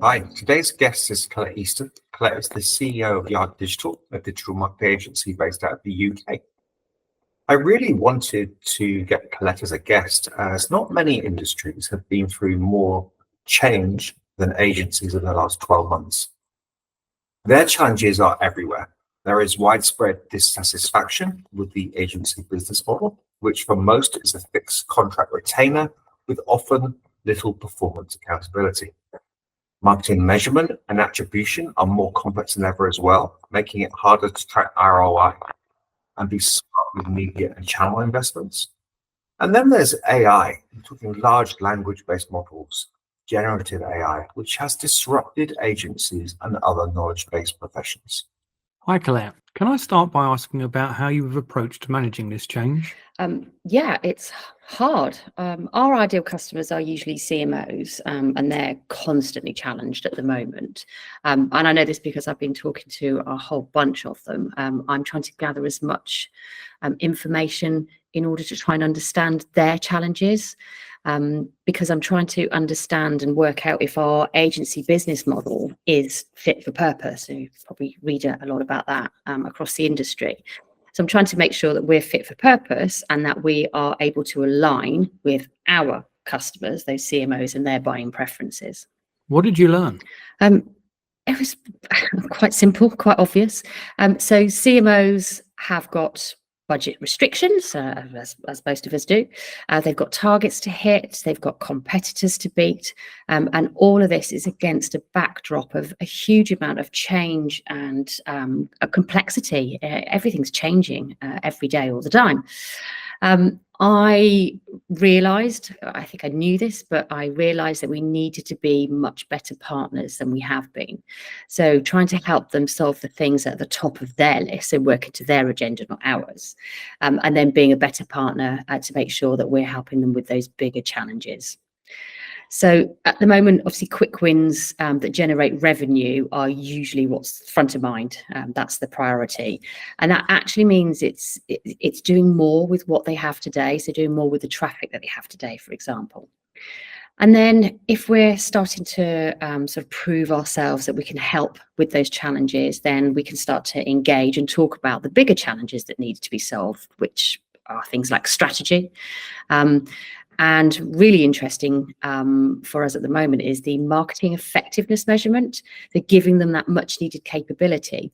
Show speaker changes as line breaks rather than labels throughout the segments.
Hi, today's guest is Collette Easton. Collette is the CEO of Yard Digital, a digital marketing agency based out of the UK. I really wanted to get Collette as a guest, as not many industries have been through more change than agencies in the last 12 months. Their challenges are everywhere. There is widespread dissatisfaction with the agency business model, which for most is a fixed contract retainer with often little performance accountability. Marketing measurement and attribution are more complex than ever as well, making it harder to track ROI and be smart with media and channel investments. And then there's AI, we're talking large language-based models, generative AI, which has disrupted agencies and other knowledge-based professions.
Hi, Collette. Can I start by asking about how you've approached managing this change?
Yeah, it's hard. Our ideal customers are usually CMOs, and they're constantly challenged at the moment. And I know this because I've been talking to a whole bunch of them. I'm trying to gather as much information in order to try and understand their challenges, because I'm trying to understand and work out if our agency business model is fit for purpose. So you probably read a lot about that across the industry. So I'm trying to make sure that we're fit for purpose and that we are able to align with our customers, those CMOs, and their buying preferences.
What did you learn?
It was quite simple, quite obvious. So CMOs have got budget restrictions, as most of us do. They've got targets to hit, they've got competitors to beat, and all of this is against a backdrop of a huge amount of change and a complexity. Everything's changing every day, all the time. I realised, I think I knew this, but I realised that we needed to be much better partners than we have been. So trying to help them solve the things at the top of their list, so working to their agenda, not ours. And then being a better partner to make sure that we're helping them with those bigger challenges. So at the moment, obviously, quick wins that generate revenue are usually what's front of mind. That's the priority. And that actually means it's doing more with what they have today. So doing more with the traffic that they have today, for example. And then if we're starting to sort of prove ourselves that we can help with those challenges, then we can start to engage and talk about the bigger challenges that need to be solved, which are things like strategy. And really interesting for us at the moment is the marketing effectiveness measurement. They're giving them that much needed capability.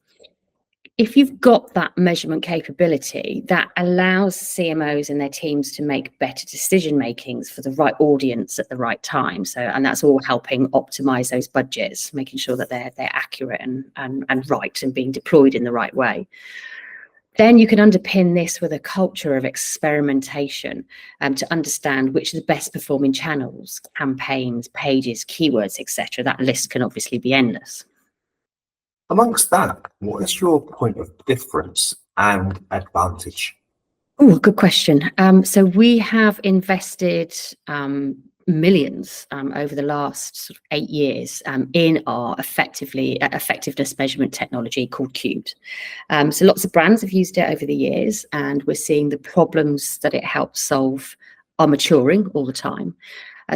If you've got that measurement capability, that allows CMOs and their teams to make better decision makings for the right audience at the right time. So, and that's all helping optimize those budgets, making sure that they're accurate and right and being deployed in the right way. Then you can underpin this with a culture of experimentation to understand which are the best performing channels, campaigns, pages, keywords, etc. That list can obviously be endless.
Amongst that, what is your point of difference and advantage?
Oh, good question. So we have invested millions over the last sort of 8 years in our effectiveness measurement technology called Cubed. So lots of brands have used it over the years, and we're seeing the problems that it helps solve are maturing all the time.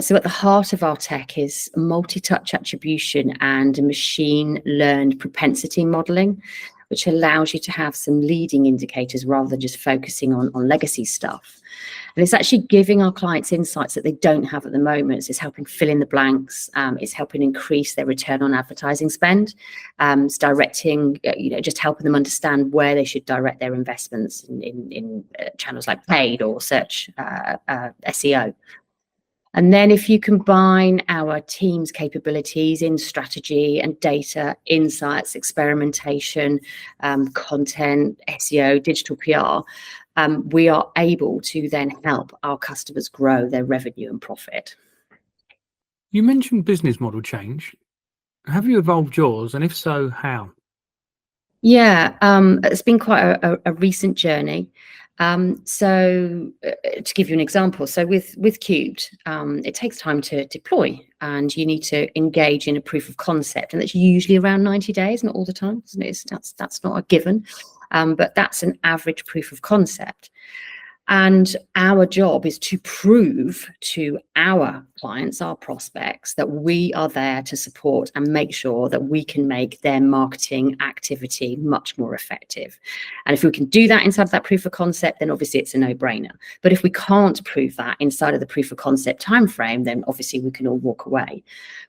So at the heart of our tech is multi-touch attribution and machine learned propensity modeling, which allows you to have some leading indicators rather than just focusing on legacy stuff. And it's actually giving our clients insights that they don't have at the moment. It's helping fill in the blanks. It's helping increase their return on advertising spend. It's directing, just helping them understand where they should direct their investments in channels like paid or search SEO. And then if you combine our team's capabilities in strategy and data, insights, experimentation, content, SEO, digital PR, we are able to then help our customers grow their revenue and profit.
You mentioned business model change. Have you evolved yours? And if so, how?
Yeah, it's been quite a recent journey. So to give you an example, so with Cubed, it takes time to deploy, and you need to engage in a proof of concept, and that's usually around 90 days, not all the time. That's not a given, but that's an average proof of concept. And our job is to prove to our clients, our prospects, that we are there to support and make sure that we can make their marketing activity much more effective. And if we can do that inside of that proof of concept, then obviously it's a no-brainer. But if we can't prove that inside of the proof of concept timeframe, then obviously we can all walk away.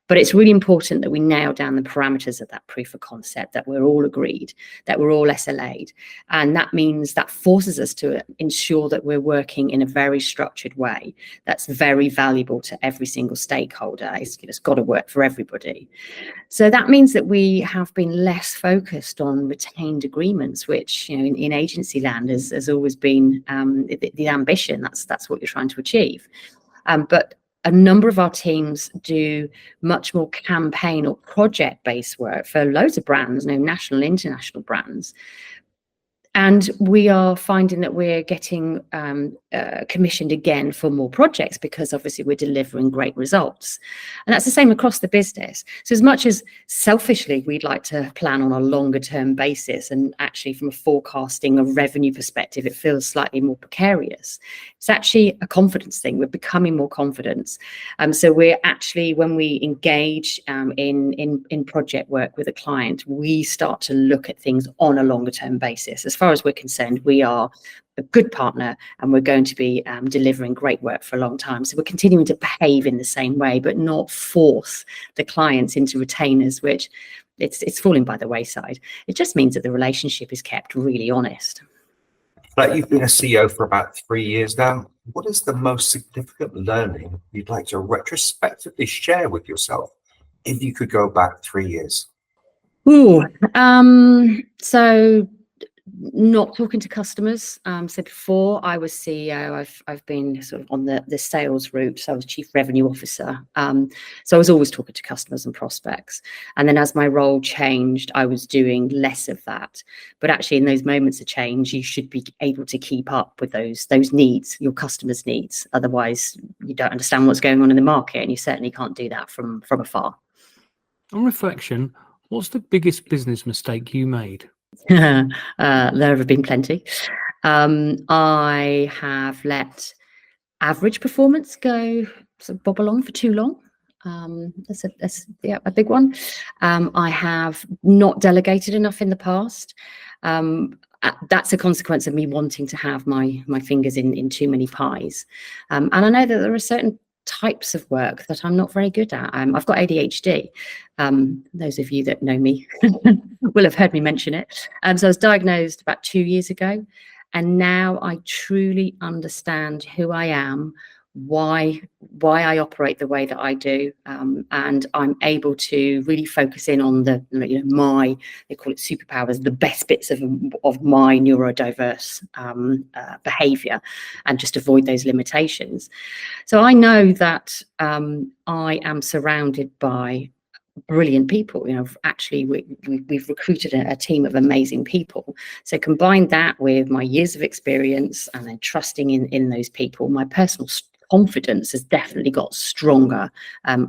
But it's really important that we nail down the parameters of that proof of concept, that we're all agreed, that we're all SLA'd. And that means that forces us to ensure that we're working in a very structured way that's very valuable to every single stakeholder. It's got to work for everybody. So that means that we have been less focused on retained agreements, which, you know, in agency land has always been the ambition. That's what you're trying to achieve. But a number of our teams do much more campaign or project-based work for loads of brands, you know, national, international brands. And we are finding that we're getting commissioned again for more projects because obviously we're delivering great results. And that's the same across the business. So as much as selfishly we'd like to plan on a longer term basis, and actually from a forecasting, a revenue perspective, it feels slightly more precarious. It's actually a confidence thing. We're becoming more confident. So we're actually, when we engage in project work with a client, we start to look at things on a longer term basis. As far as we're concerned, we are a good partner and we're going to be delivering great work for a long time. So we're continuing to behave in the same way, but not force the clients into retainers, which it's falling by the wayside. It just means that the relationship is kept really honest.
Like, you've been a CEO for about 3 years now. What is the most significant learning you'd like to retrospectively share with yourself if you could go back 3 years?
So not talking to customers. So before I was CEO, I've been sort of on the sales route. So I was chief revenue officer. So I was always talking to customers and prospects. And then as my role changed, I was doing less of that. But actually, in those moments of change, you should be able to keep up with those needs, your customers' needs. Otherwise, you don't understand what's going on in the market, and you certainly can't do that from afar.
On reflection, what's the biggest business mistake you made?
There have been plenty. I have let average performance go sort of bob along for too long. That's a big one. I have not delegated enough in the past. That's a consequence of me wanting to have my fingers in too many pies. And I know that there are certain types of work that I'm not very good at. I've got ADHD. Those of you that know me will have heard me mention it. So I was diagnosed about 2 years ago, and now I truly understand who I am, why I operate the way that I do, and I'm able to really focus in on the, you know, they call it superpowers, the best bits of my neurodiverse behavior, and just avoid those limitations. So I know that I am surrounded by brilliant people. You know, actually we've recruited a team of amazing people. So combine that with my years of experience and then trusting in those people, my personal confidence has definitely got stronger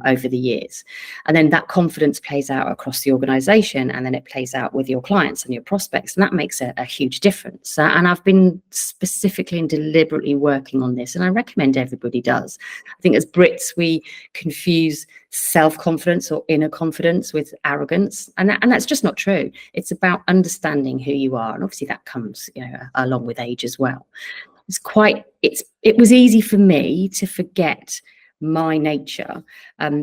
over the years. And then that confidence plays out across the organization, and then it plays out with your clients and your prospects. And that makes a huge difference. And I've been specifically and deliberately working on this, and I recommend everybody does. I think as Brits, we confuse self-confidence or inner confidence with arrogance. And that's just not true. It's about understanding who you are. And obviously that comes, you know, along with age as well. It was easy for me to forget my nature.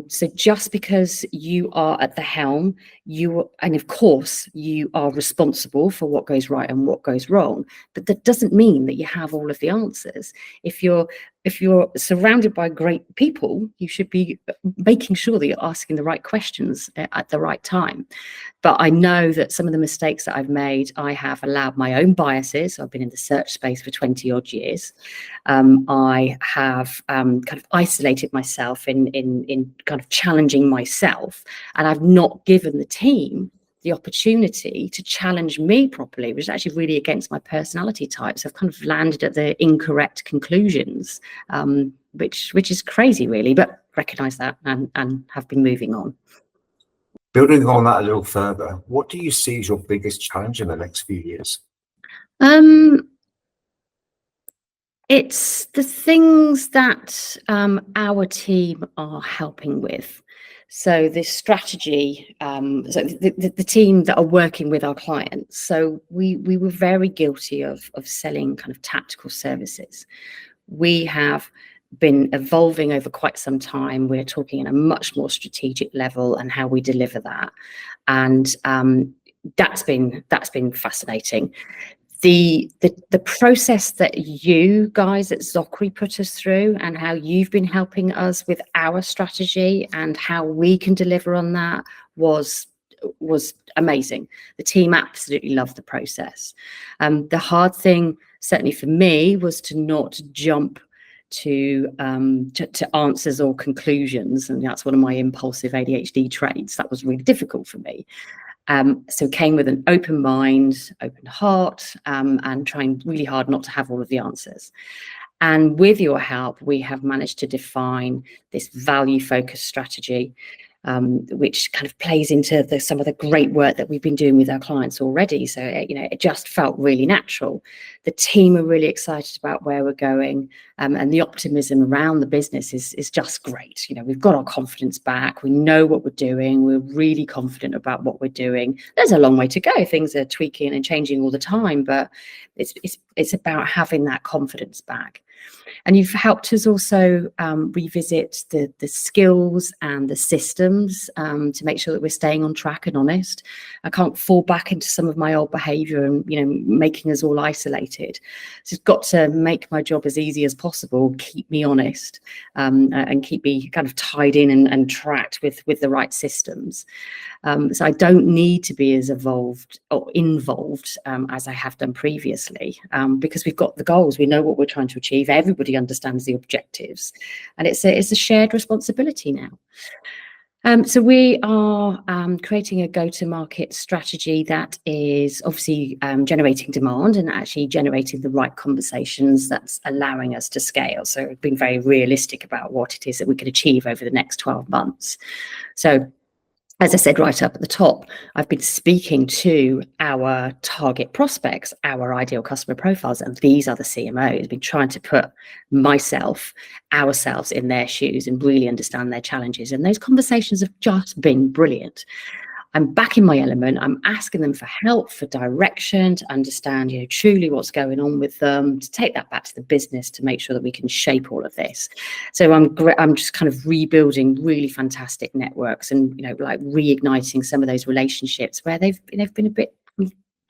So just because you are at the helm, and of course you are responsible for what goes right and what goes wrong, but that doesn't mean that you have all of the answers. If you're surrounded by great people, you should be making sure that you're asking the right questions at the right time. But I know that some of the mistakes that I've made, I have allowed my own biases. I've been in the search space for 20 odd years. I have kind of isolated myself in kind of challenging myself, and I've not given the team the opportunity to challenge me properly, which is actually really against my personality type. So I've kind of landed at the incorrect conclusions, which is crazy, really, but recognize that and have been moving on.
Building on that a little further, what do you see as your biggest challenge in the next few years?
It's the things that our team are helping with. So this strategy, so the team that are working with our clients. So we were very guilty of selling kind of tactical services. We have been evolving over quite some time. We're talking at a much more strategic level and how we deliver that, and that's been fascinating. The process that you guys at Zockery put us through and how you've been helping us with our strategy and how we can deliver on that was amazing. The team absolutely loved the process. The hard thing, certainly for me, was to not jump to answers or conclusions, and that's one of my impulsive ADHD traits. That was really difficult for me. So came with an open mind, open heart, and trying really hard not to have all of the answers. And with your help, we have managed to define this value-focused strategy, which kind of plays into some of the great work that we've been doing with our clients already. So, it just felt really natural. The team are really excited about where we're going, and the optimism around the business is just great. We've got our confidence back. We know what we're doing. We're really confident about what we're doing. There's a long way to go. Things are tweaking and changing all the time, but it's about having that confidence back. And you've helped us also revisit the skills and the systems to make sure that we're staying on track and honest. I can't fall back into some of my old behaviour and making us all isolated. So it's got to make my job as easy as possible, keep me honest, and keep me kind of tied in and tracked with the right systems. So I don't need to be as evolved or involved as I have done previously, because we've got the goals. We know what we're trying to achieve. Everybody understands the objectives, and it's a shared responsibility now. So we are creating a go-to-market strategy that is obviously generating demand and actually generating the right conversations that's allowing us to scale. So we've been very realistic about what it is that we can achieve over the next 12 months. So as I said right up at the top, I've been speaking to our target prospects, our ideal customer profiles, and these are the CMOs. I've been trying to put ourselves in their shoes and really understand their challenges. And those conversations have just been brilliant. I'm back in my element. I'm asking them for help, for direction, to understand, truly what's going on with them, to take that back to the business, to make sure that we can shape all of this. So I'm just kind of rebuilding really fantastic networks and, like reigniting some of those relationships where they've been a bit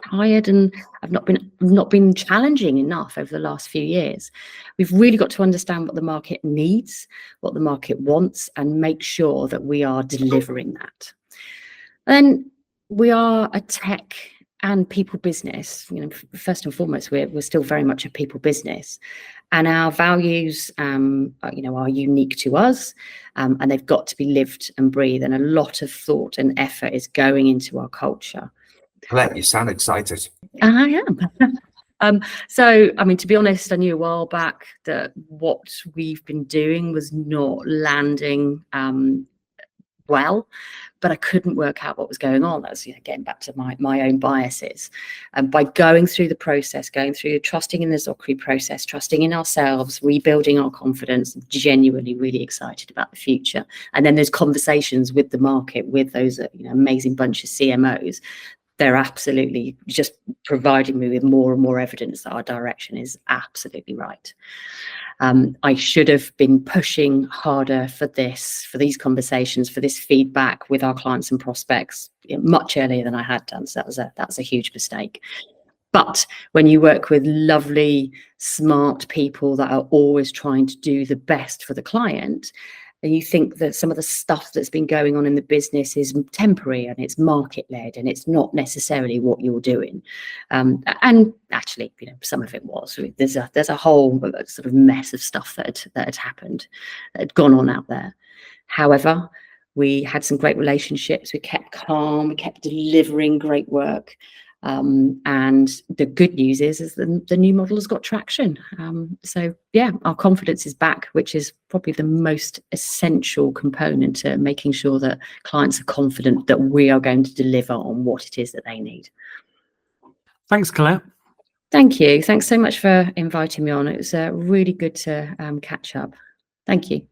tired and have not been challenging enough over the last few years. We've really got to understand what the market needs, what the market wants, and make sure that we are delivering that. Then we are a tech and people business. First and foremost, we're still very much a people business, and our values, are unique to us, and they've got to be lived and breathed. And a lot of thought and effort is going into our culture.
Collette, you sound excited.
I am. So, to be honest, I knew a while back that what we've been doing was not landing well, but I couldn't work out what was going on. That was getting back to my own biases. And by going through the process, trusting in the Zockery process, trusting in ourselves, rebuilding our confidence, genuinely really excited about the future. And then there's conversations with the market, with those amazing bunch of CMOs. They're absolutely just providing me with more and more evidence that our direction is absolutely right. I should have been pushing harder for these conversations, for this feedback with our clients and prospects much earlier than I had done. So that's a huge mistake. But when you work with lovely, smart people that are always trying to do the best for the client, and you think that some of the stuff that's been going on in the business is temporary and it's market-led and it's not necessarily what you're doing. And actually, some of it was. There's a whole sort of mess of stuff that had happened, that had gone on out there. However, we had some great relationships. We kept calm. We kept delivering great work. And the good news is the new model has got traction. So yeah, our confidence is back, which is probably the most essential component to making sure that clients are confident that we are going to deliver on what it is that they need.
Thanks, Collette.
Thank you. Thanks so much for inviting me on. It was really good to catch up. Thank you.